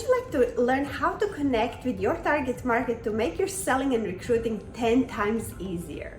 Wouldn't you like to learn how to connect with your target market to make your selling and recruiting 10 times easier?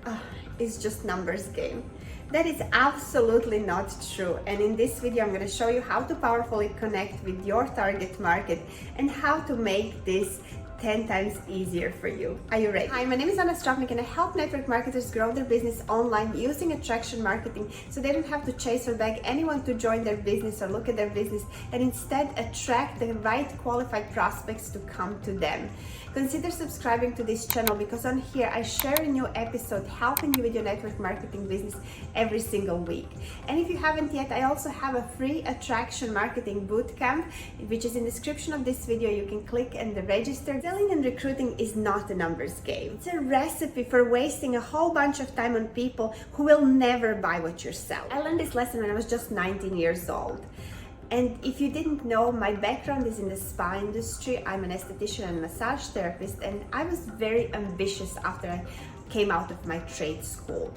It's just numbers game. That is absolutely not true. And in this video, I'm going to show you how to powerfully connect with your target market and how to make this 10 times easier for you. Are you ready? Hi, my name is Anna Stropnik and I help network marketers grow their business online using attraction marketing so they don't have to chase or beg anyone to join their business or look at their business, and instead attract the right qualified prospects to come to them. Consider subscribing to this channel because on here I share a new episode helping you with your network marketing business every single week. And if you haven't yet, I also have a free attraction marketing bootcamp, which is in the description of this video. You can click and register. Selling and recruiting is not a numbers game. It's a recipe for wasting a whole bunch of time on people who will never buy what you're selling. I learned this lesson when I was just 19 years old. And if you didn't know, my background is in the spa industry. I'm an esthetician and massage therapist, and I was very ambitious after I came out of my trade school.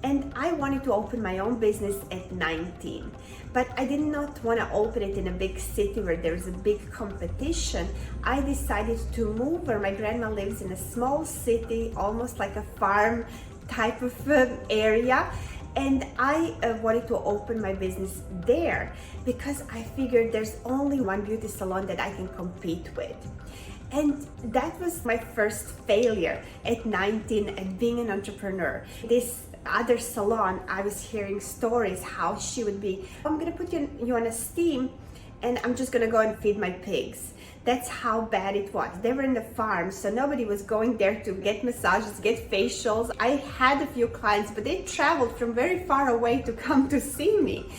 And I wanted to open my own business at 19, but I did not want to open it in a big city where there's a big competition. I decided to move where my grandma lives in a small city, almost like a farm type of area. And I wanted to open my business there because I figured there's only one beauty salon that I can compete with. And that was my first failure at 19 at being an entrepreneur. This other salon, I was hearing stories how she would be, I'm gonna put you on a steam and I'm just gonna go and feed my pigs. That's how bad it was. They were in the farm, so nobody was going there to get massages, get facials. I had a few clients, but they traveled from very far away to come to see me.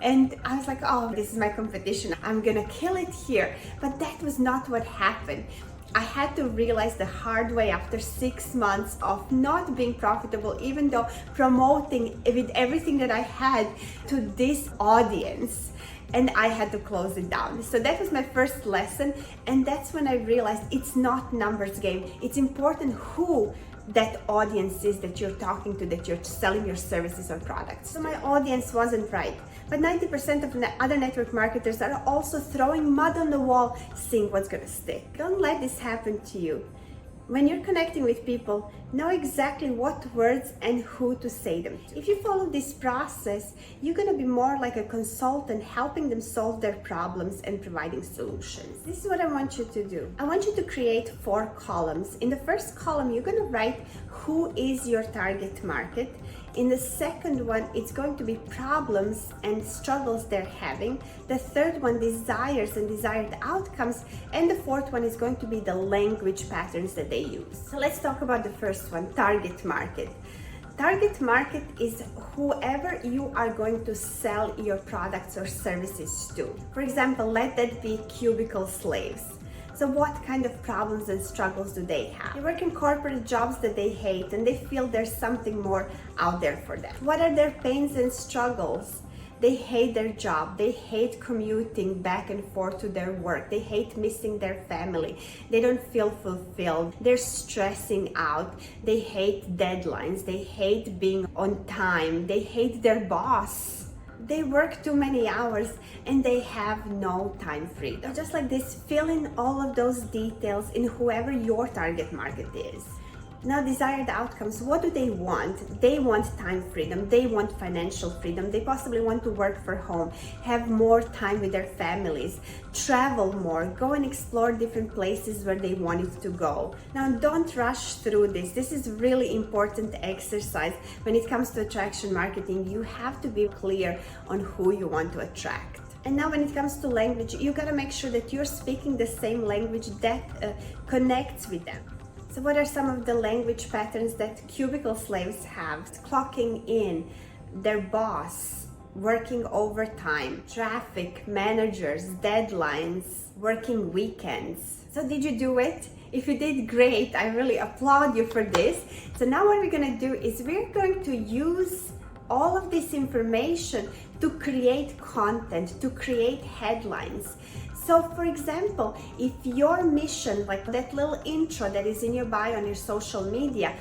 And I was like, oh, this is my competition. I'm gonna kill it here. But that was not what happened. I had to realize the hard way after 6 months of not being profitable, even though promoting with everything that I had to this audience. And I had to close it down. So that was my first lesson, and that's when I realized it's not numbers game. It's important who that audience is that you're talking to, that you're selling your services or products. So my audience wasn't right, but 90% of other network marketers are also throwing mud on the wall, seeing what's gonna stick. Don't let this happen to you. When you're connecting with people, know exactly what words and who to say them to. If you follow this process, you're gonna be more like a consultant, helping them solve their problems and providing solutions. This is what I want you to do. I want you to create 4 columns. In the first column, you're gonna write who is your target market. In the second one, it's going to be problems and struggles they're having. The third one, desires and desired outcomes. And the fourth one is going to be the language patterns that they use. So let's talk about the first one, target market. Target market is whoever you are going to sell your products or services to. For example, let that be cubicle slaves. So what kind of problems and struggles do they have? They work in corporate jobs that they hate and they feel there's something more out there for them. What are their pains and struggles? They hate their job. They hate commuting back and forth to their work. They hate missing their family. They don't feel fulfilled. They're stressing out. They hate deadlines. They hate being on time. They hate their boss. They work too many hours and they have no time freedom. Just like this, fill in all of those details in whoever your target market is. Now, desired outcomes, what do they want? They want time freedom, they want financial freedom, they possibly want to work from home, have more time with their families, travel more, go and explore different places where they wanted to go. Now, don't rush through this. This is really important exercise. When it comes to attraction marketing, you have to be clear on who you want to attract. And now when it comes to language, you gotta make sure that you're speaking the same language that connects with them. So what are some of the language patterns that cubicle slaves have? Clocking in, their boss, working overtime, traffic, managers, deadlines, working weekends. So did you do it? If you did, great. I really applaud you for this. So now what we're gonna do is we're going to use all of this information to create content, to create headlines. So for example, if your mission, like that little intro that is in your bio on your social media,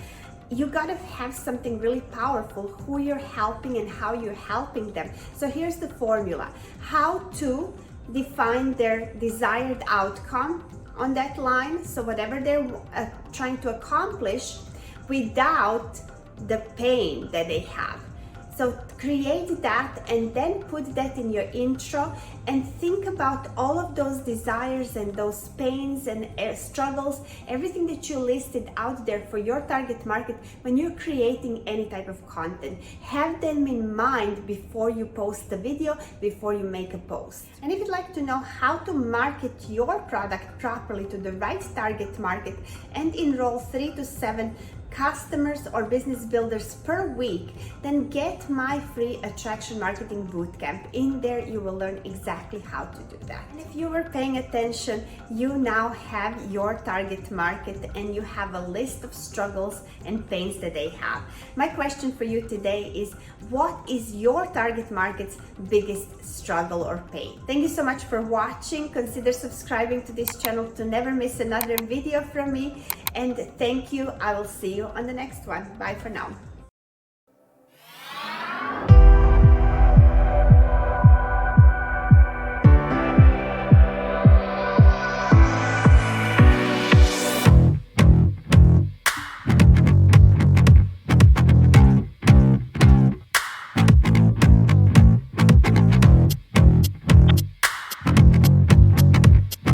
you gotta have something really powerful, who you're helping and how you're helping them. So here's the formula: how to define their desired outcome on that line, so whatever they're trying to accomplish, without the pain that they have. So create that and then put that in your intro, and think about all of those desires and those pains and struggles, everything that you listed out there for your target market when you're creating any type of content. Have them in mind before you post the video, before you make a post. And if you'd like to know how to market your product properly to the right target market and enroll 3 to 7 customers or business builders per week, then get my free attraction marketing bootcamp. In there you will learn exactly how to do that. And if you were paying attention, you now have your target market and you have a list of struggles and pains that they have. My question for you today is, what is your target market's biggest struggle or pain? Thank you so much for watching. Consider subscribing to this channel to never miss another video from me. And thank you. I will see you on the next one. Bye for now.